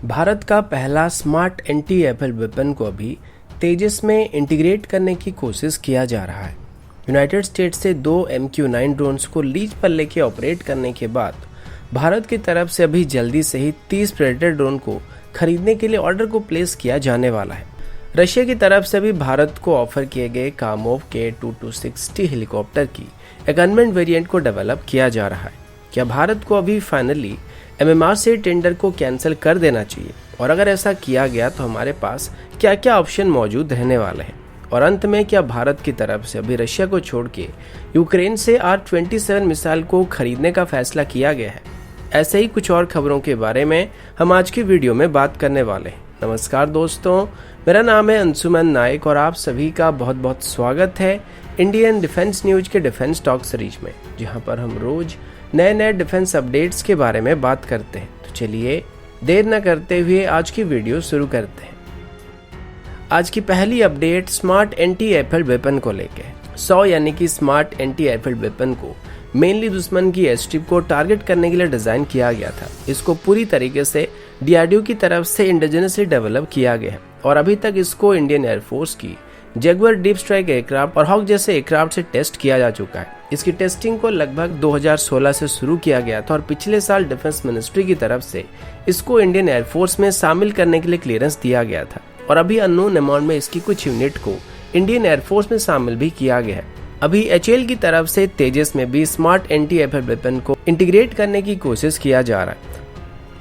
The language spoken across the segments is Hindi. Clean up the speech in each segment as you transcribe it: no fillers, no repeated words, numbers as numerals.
भारत का पहला स्मार्ट एंटी राइफल वेपन को अभी तेजस में इंटीग्रेट करने की कोशिश किया जा रहा है। यूनाइटेड स्टेट्स से 2 MQ-9 ड्रोन्स को लीज पर लेके ऑपरेट करने के बाद भारत की तरफ से अभी जल्दी से ही 30 प्रेडेटर ड्रोन को खरीदने के लिए ऑर्डर को प्लेस किया जाने वाला है। रशिया की तरफ से भी भारत को ऑफर किए गए कामोव K-2260 हेलीकॉप्टर की एक गवर्नमेंट वेरिएंट को डेवलप किया जा रहा है। क्या भारत को अभी फाइनली MMR से टेंडर को कैंसिल कर देना चाहिए, और अगर ऐसा किया गया तो हमारे पास क्या क्या ऑप्शन मौजूद रहने वाले हैं, और अंत में क्या भारत की तरफ से अभी रशिया को छोड़ के यूक्रेन से R-27 मिसाइल को खरीदने का फैसला किया गया है। ऐसे ही कुछ और खबरों के बारे में हम आज की वीडियो में बात करने वाले हैं। नमस्कार दोस्तों, मेरा नाम है अंशुमन नायक और आप सभी का बहुत बहुत स्वागत है इंडियन डिफेंस न्यूज के डिफेंस टॉक सीरीज में, जहां पर हम रोज नए डिफेंस अपडेट्स के बारे में बात करते हैं। तो चलिए देर न करते हुए आज की वीडियो शुरू करते हैं। आज की पहली update smart anti rifle weapon को लेके है। 100 यानी कि स्मार्ट एंटी राइफल वेपन को मेनली दुश्मन की एयरस्ट्रिप को टारगेट करने के लिए डिजाइन किया गया था। इसको पूरी तरीके से DRDO की तरफ से इंडिजिनसली डेवलप किया गया है और अभी तक इसको इंडियन एयरफोर्स की जैगुआर डीप स्ट्राइक एयरक्राफ्ट और हॉक जैसे एयरक्राफ्ट से टेस्ट किया जा चुका है। इसकी टेस्टिंग को लगभग 2016 से शुरू किया गया था और पिछले साल डिफेंस मिनिस्ट्री की तरफ से इसको इंडियन एयरफोर्स में शामिल करने के लिए क्लियरेंस दिया गया था और अभी अननोन अमाउंट में इसकी कुछ यूनिट को इंडियन एयरफोर्स में शामिल भी किया गया है। अभी HAL की तरफ से तेजस में भी स्मार्ट एंटी राइफल वेपन को इंटीग्रेट करने की कोशिश किया जा रहा है।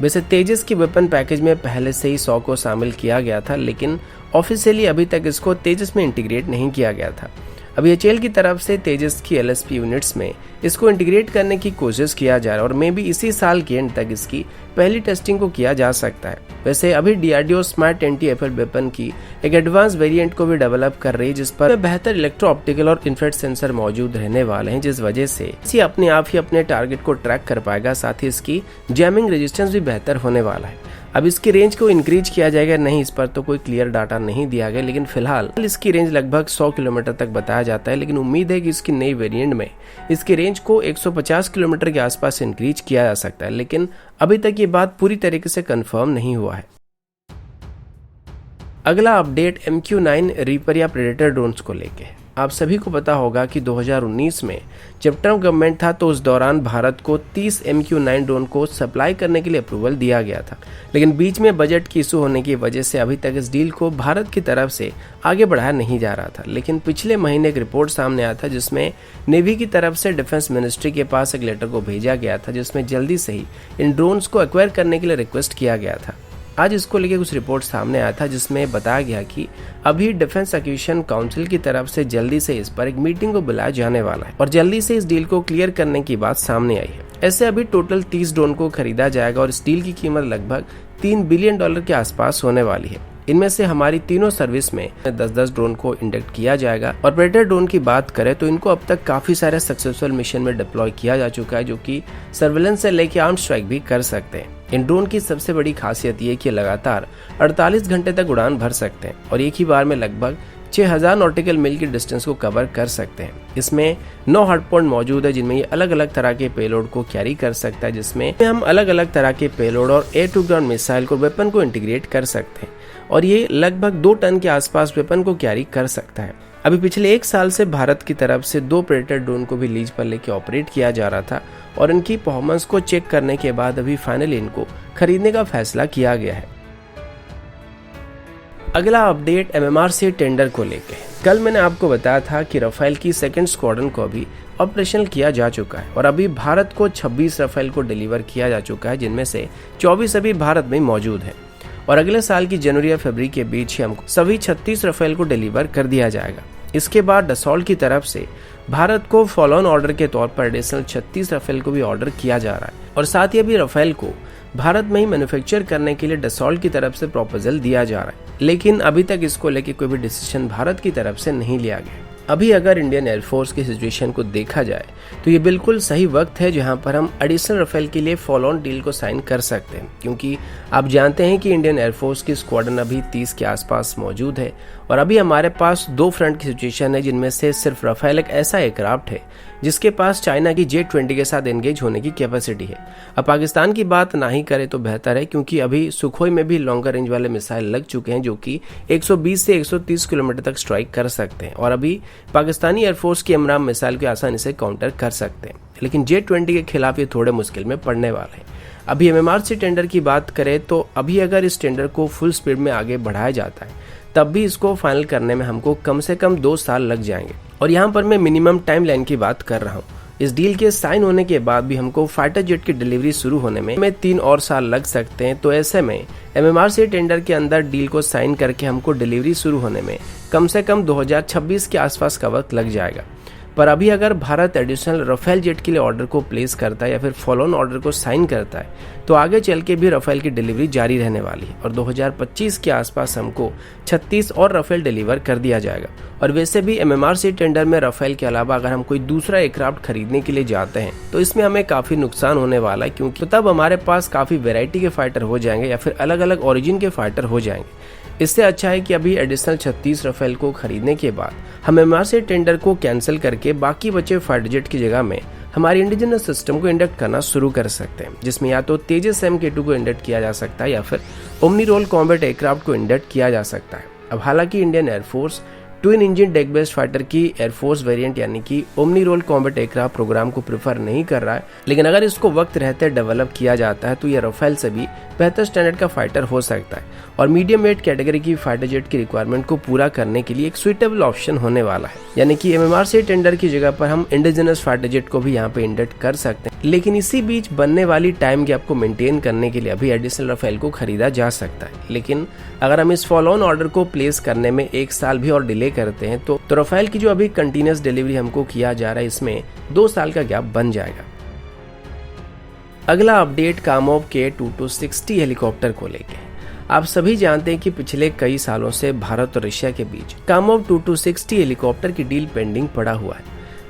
वैसे तेजस की वेपन पैकेज में पहले से ही 100 को शामिल किया गया था, लेकिन ऑफिशियली अभी तक इसको तेजस में इंटीग्रेट नहीं किया गया था। अभी HAL की तरफ से तेजस की LSP यूनिट्स में इसको इंटीग्रेट करने की कोशिश किया जा रहा है और मे भी इसी साल के एंड तक इसकी पहली टेस्टिंग को किया जा सकता है। वैसे अभी DRDO smart anti rifle weapon की एक एडवांस वेरिएंट को भी डेवलप कर रही है, जिस पर बेहतर इलेक्ट्रो ऑप्टिकल और इंफ्रारेड सेंसर मौजूद रहने वाले हैं, जिस वजह से इसी अपने आप ही अपने टारगेट को ट्रैक कर पाएगा। साथ ही इसकी जैमिंग रेजिस्टेंस भी बेहतर होने वाला है। अब इसकी रेंज को इंक्रीज किया जाएगा नहीं, इस पर तो कोई क्लियर डाटा नहीं दिया गया, लेकिन फिलहाल इसकी रेंज लगभग 100 किलोमीटर तक बताया जाता है। लेकिन उम्मीद है कि इसकी नई वेरिएंट में इसकी रेंज को 150 किलोमीटर के आसपास इंक्रीज किया जा सकता है, लेकिन अभी तक ये बात पूरी तरीके से कंफर्म नहीं हुआ है। अगला अपडेट MQ-9 रीपर या प्रेडेटर ड्रोन्स को लेके है। आप सभी को पता होगा कि 2019 में जब ट्रम्प गवर्नमेंट था तो उस दौरान भारत को 30 MQ-9 ड्रोन को सप्लाई करने के लिए अप्रूवल दिया गया था, लेकिन बीच में बजट की इशू होने की वजह से अभी तक इस डील को भारत की तरफ से आगे बढ़ाया नहीं जा रहा था। लेकिन पिछले महीने एक रिपोर्ट सामने आया था जिसमें नेवी की तरफ से डिफेंस मिनिस्ट्री के पास एक लेटर को भेजा गया था, जिसमें जल्दी से ही इन ड्रोन्स को एक्वायर करने के लिए रिक्वेस्ट किया गया था। आज इसको लेकर कुछ रिपोर्ट सामने आया था जिसमें बताया गया कि अभी डिफेंस एक्विजिशन काउंसिल की तरफ से जल्दी से इस पर एक मीटिंग को बुलाया जाने वाला है और जल्दी से इस डील को क्लियर करने की बात सामने आई है। ऐसे अभी टोटल 30 ड्रोन को खरीदा जाएगा और इस डील की कीमत लगभग $3 बिलियन के आसपास होने वाली है। इनमें से हमारी तीनों सर्विस में 10-10 ड्रोन को इंडक्ट किया जाएगा। और प्रेडेटर ड्रोन की बात करें तो इनको अब तक काफी सारे सक्सेसफुल मिशन में डिप्लॉय किया जा चुका है, जो कि सर्वेलेंस से लेकर आर्म स्ट्राइक भी कर सकते हैं। इन ड्रोन की सबसे बड़ी खासियत ये कि लगातार 48 घंटे तक उड़ान भर सकते हैं और एक ही बार में लगभग 6000 नॉटिकल मील की डिस्टेंस को कवर कर सकते हैं। इसमें 9 हार्ड पॉइंट मौजूद है जिनमें ये अलग अलग तरह के पेलोड को कैरी कर सकता है, जिसमें हम अलग अलग तरह के पेलोड और एयर टू ग्राउंड मिसाइल को वेपन को इंटीग्रेट कर सकते हैं और ये लगभग 2 टन के आसपास वेपन को कैरी कर सकता है। अभी पिछले 1 साल से भारत की तरफ से 2 प्रेडेटर ड्रोन को भी लीज पर लेके ऑपरेट किया जा रहा था और इनकी परफॉर्मेंस को चेक करने के बाद अभी फाइनली इनको खरीदने का फैसला किया गया है। अगला अपडेट MMR से टेंडर को लेके है। कल मैंने आपको बताया था कि राफेल की सेकंड स्क्वाड्रन को अभी ऑपरेशनल किया जा चुका है और अभी भारत को 26 राफेल को डिलीवर किया जा चुका है, जिनमें से 24 अभी भारत में मौजूद है और अगले साल की जनवरी या फरवरी के बीच ही हमको सभी 36 राफेल को डिलीवर कर दिया जाएगा। इसके बाद डसॉल्ट की तरफ से भारत को फॉलो ऑन ऑर्डर के तौर पर एडिशनल 36 राफेल को भी ऑर्डर किया जा रहा है और साथ ही अभी राफेल को भारत में ही मैन्युफैक्चर करने के लिए डसॉल्ट की तरफ से प्रपोजल दिया जा रहा है, लेकिन अभी तक इसको लेकर कोई भी डिसीजन भारत की तरफ से नहीं लिया गया। अभी अगर इंडियन एयरफोर्स की सिचुएशन को देखा जाए तो ये बिल्कुल सही वक्त है जहां पर हम एडिशनल राफेल के लिए फॉलो ऑन डील को साइन कर सकते हैं, क्योंकि आप जानते हैं कि इंडियन एयरफोर्स की स्क्वाड्रन अभी 30 के आसपास मौजूद है और अभी हमारे पास दो फ्रंट की सिचुएशन है, जिनमें से सिर्फ राफेल एक ऐसा एयरक्राफ्ट है जिसके पास चाइना की J-20 के साथ एंगेज होने की कैपेसिटी है। अब पाकिस्तान की बात ना ही करे तो बेहतर है, क्योंकि अभी सुखोई में भी लॉन्गर रेंज वाले मिसाइल लग चुके हैं जो कि 120 से 130 किलोमीटर तक स्ट्राइक कर सकते हैं और अभी पाकिस्तानी एयरफोर्स की एमराम मिसाइल को आसानी से काउंटर कर सकते हैं। लेकिन J-20 के खिलाफ ये थोड़े मुश्किल में पड़ने वाले हैं। अभी MMRC टेंडर की बात करें तो अभी अगर इस टेंडर को फुल स्पीड में आगे बढ़ाया जाता है तब भी इसको फाइनल करने में हमको कम से कम 2 साल लग जाएंगे। और यहाँ पर मैं मिनिमम टाइम लाइन की बात कर रहा हूँ। इस डील के साइन होने के बाद भी हमको फाइटर जेट की डिलीवरी शुरू होने में 3 और साल लग सकते हैं। तो ऐसे में MMRC टेंडर के अंदर डील को साइन करके हमको डिलीवरी शुरू होने में कम से कम 2026 के आसपास का वक्त लग जाएगा। पर अभी अगर भारत एडिशनल राफेल जेट के लिए ऑर्डर को प्लेस करता है या फिर फॉलो ऑन ऑर्डर को साइन करता है तो आगे चल के भी राफेल की डिलीवरी जारी रहने वाली है और 2025 के आसपास हमको 36 और राफेल डिलीवर कर दिया जाएगा। और वैसे भी MMRC टेंडर में राफेल के अलावा अगर हम कोई दूसरा एयरक्राफ्ट खरीदने के लिए जाते हैं तो इसमें हमें काफी नुकसान होने वाला है, क्योंकि तब हमारे पास काफी वेराइटी के फाइटर हो जाएंगे या फिर अलग अलग ओरिजिन के फाइटर हो जाएंगे। इससे अच्छा है कि अभी एडिशनल 36 राफेल को खरीदने के बाद हम MMRC टेंडर को कैंसिल करके बाकी बचे फाइटर जेट की जगह में हमारी इंडिजिनस सिस्टम को इंडक्ट करना शुरू कर सकते हैं, जिसमें या तो तेजस MK2 को इंडक्ट किया जा सकता है या फिर ओमनी रोल कॉम्बैट एयरक्राफ्ट को इंडक्ट किया जा सकता है। अब हालांकि Indian air force twin engine deck based fighter की एयरफोर्स वेरिएंट यानी कि omni role combat aircraft programme को प्रेफर नहीं कर रहा है, लेकिन अगर इसको वक्त रहते डेवलप किया जाता है तो यह राफेल से भी बेहतर स्टैंडर्ड का फाइटर हो सकता है और मीडियम वेट कैटेगरी की फाइटर जेट की रिक्वायरमेंट को पूरा करने के लिए एक सुइटेबल ऑप्शन होने वाला है। यानी कि MMRC टेंडर की जगह पर हम इंडिजिनस फाइटर जेट को भी यहाँ पे इंडक्ट कर सकते हैं, लेकिन इसी बीच बनने वाली टाइम गैप को मेंटेन करने के लिए अभी एडिशनल राफेल को खरीदा जा सकता है। लेकिन अगर हम इस फॉलो ऑन ऑर्डर को प्लेस करने में 1 साल भी और डिले करते हैं तो राफेल की जो अभी कंटिन्यूअस डिलीवरी हमको किया जा रहा है इसमें 2 साल का गैप बन जाएगा। अगला अपडेट कामोव के TU-260 हेलीकॉप्टर को लेके। आप सभी जानते हैं कि पिछले कई सालों से भारत और रशिया के बीच कामोव TU-260 हेलीकॉप्टर की डील पेंडिंग पड़ा हुआ है।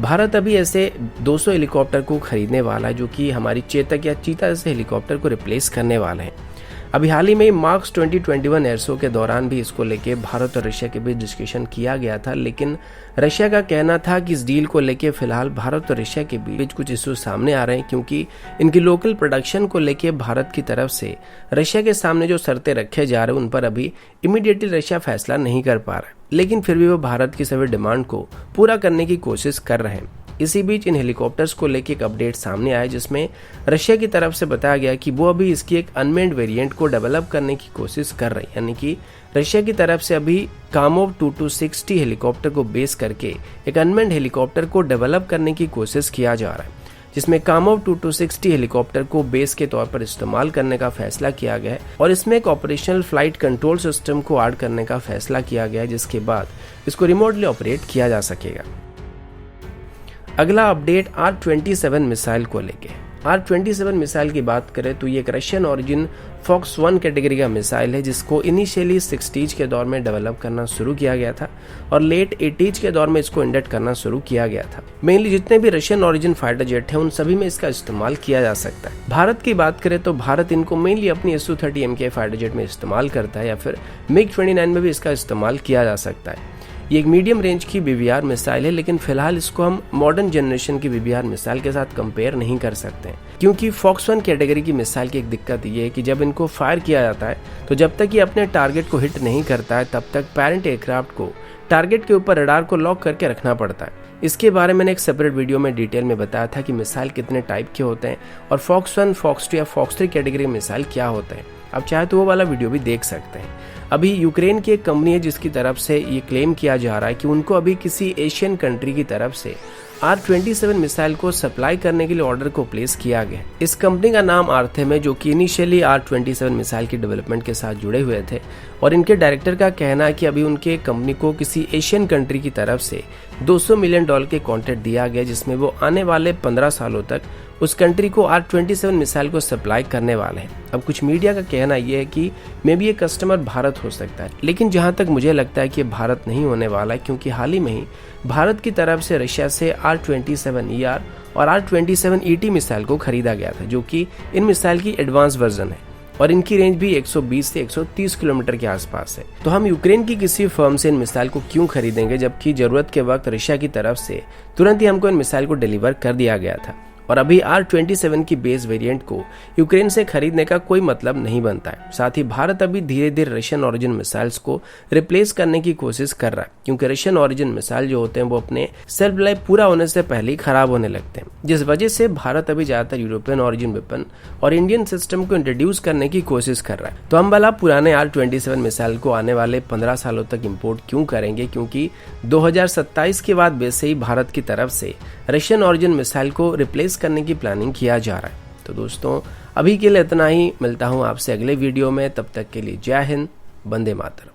भारत अभी ऐसे 200 हेलीकॉप्टर को खरीदने वाला है जो कि हमारी चेतक या चीता जैसे हेलीकॉप्टर को रिप्लेस करने वाले हैं। अभी हाल ही में मार्च 2021 एयर शो के दौरान भी इसको लेके भारत और रशिया के बीच डिस्कशन किया गया था, लेकिन रशिया का कहना था कि इस डील को लेके फिलहाल भारत और रशिया के बीच कुछ इश्यूज सामने आ रहे हैं, क्योंकि इनकी लोकल प्रोडक्शन को लेके भारत की तरफ से रशिया के सामने जो शर्तें रखे जा रहे हैं उन पर अभी इमीडिएटली रशिया फैसला नहीं कर पा रहा है, लेकिन फिर भी वो भारत की सभी डिमांड को पूरा करने की कोशिश कर रहे हैं। इसी बीच इन हेलीकॉप्टर्स को लेकर एक अपडेट सामने आया जिसमें रशिया की तरफ से बताया गया कि वो अभी इसकी एक अनमेन्ड वेरिएंट को डेवलप करने की कोशिश कर रही है। यानी कि रशिया की तरफ से अभी कामोव TU-260 हेलीकॉप्टर को बेस करके एक अनमेन्ड हेलीकॉप्टर को डेवलप करने की कोशिश किया जा रहा है, जिसमें कामोव TU-260 हेलीकॉप्टर को बेस के तौर पर इस्तेमाल करने का फैसला किया गया है और इसमें एक ऑपरेशनल फ्लाइट कंट्रोल सिस्टम को ऐड करने का फैसला किया गया है, जिसके बाद इसको रिमोटली ऑपरेट किया जा सकेगा। अगला अपडेट R-27 मिसाइल को लेके। R-27 मिसाइल की बात करें तो ये एक रशियन ओरिजिन फॉक्स 1 कैटेगरी का मिसाइल है, जिसको इनिशियली 60s के दौर में डेवलप करना शुरू किया गया था और लेट 80s के दौर में इसको इंडक्ट करना शुरू किया गया था। मेनली जितने भी रशियन ओरिजिन फाइटर जेट हैं उन सभी में इसका इस्तेमाल किया जा सकता है। भारत की बात करें तो भारत इनको मेनली अपनी Su-30 MK फाइटर जेट में इस्तेमाल करता है या फिर MiG-29 में भी इसका इस्तेमाल किया जा सकता है। ये एक मीडियम रेंज की BBR मिसाइल है, लेकिन फिलहाल इसको हम मॉडर्न जनरेशन की BBR मिसाइल के साथ कंपेयर नहीं कर सकते हैं, क्योंकि फॉक्स 1 कैटेगरी की मिसाइल की एक दिक्कत ये है कि जब इनको फायर किया जाता है तो जब तक ये अपने टारगेट को हिट नहीं करता है तब तक पेरेंट एयरक्राफ्ट को टारगेट के ऊपर रडार को लॉक करके रखना पड़ता है। इसके बारे में मैंने एक सेपरेट वीडियो में डिटेल में बताया था कि मिसाइल कितने टाइप के होते हैं और फॉक्स 1, फॉक्स 2 या फॉक्स 3 कैटेगरी मिसाइल क्या होते हैं। आप चाहे तो वो वाला वीडियो भी देख सकते हैं। अभी यूक्रेन की एक कंपनी है जिसकी तरफ से ये क्लेम किया जा रहा है कि उनको अभी किसी एशियन कंट्री की तरफ से R-27 मिसाइल को सप्लाई करने के लिए ऑर्डर को प्लेस किया गया। इस कंपनी का नाम आर्थेम है, जो कि इनिशियली R-27 मिसाइल की डेवलपमेंट के साथ जुड़े हुए थे और इनके डायरेक्टर का कहना है कि अभी उनके कंपनी को किसी एशियन कंट्री की तरफ से $200 मिलियन के कॉन्ट्रैक्ट दिया गया, जिसमें वो आने वाले 15 सालों तक उस कंट्री को R-27 मिसाइल को सप्लाई करने वाले हैं। अब कुछ मीडिया का कहना यह है कि मे बी ये कस्टमर भारत हो सकता है, लेकिन जहां तक मुझे लगता है कि ये भारत नहीं होने वाला है, क्योंकि हाल ही में ही भारत की तरफ से रशिया से R-27ER और R-27ET मिसाइल को खरीदा गया था, जो कि इन मिसाइल की एडवांस वर्जन है। और इनकी रेंज भी 120 से 130 किलोमीटर के आसपास है। तो हम यूक्रेन की किसी फर्म से इन मिसाइल को क्यों खरीदेंगे, जबकि जरूरत के वक्त रशिया की तरफ से तुरंत ही हमको इन मिसाइल को डिलीवर कर दिया गया था। और अभी R-27 की बेस वेरिएंट को यूक्रेन से खरीदने का कोई मतलब नहीं बनता है। साथ ही भारत अभी धीरे धीरे रशियन ओरिजिन मिसाइल्स को रिप्लेस करने की कोशिश कर रहा है, क्योंकि रशियन ओरिजिन मिसाइल जो होते हैं वो अपने सेल्फ लाइफ पूरा होने से पहले ही खराब होने लगते हैं, जिस वजह से भारत अभी ज्यादातर यूरोपियन ओरिजिन वेपन और इंडियन सिस्टम को इंट्रोड्यूस करने की कोशिश कर रहा है। तो हम भला पुराने R-27 मिसाइल को आने वाले 15 सालों तक इम्पोर्ट क्यों करेंगे, क्योंकि 2027 के बाद वैसे ही भारत की तरफ से रशियन ओरिजिन मिसाइल को रिप्लेस करने की प्लानिंग किया जा रहा है। तो दोस्तों अभी के लिए इतना ही, मिलता हूं आपसे अगले वीडियो में, तब तक के लिए जय हिंद, वंदे मातरम।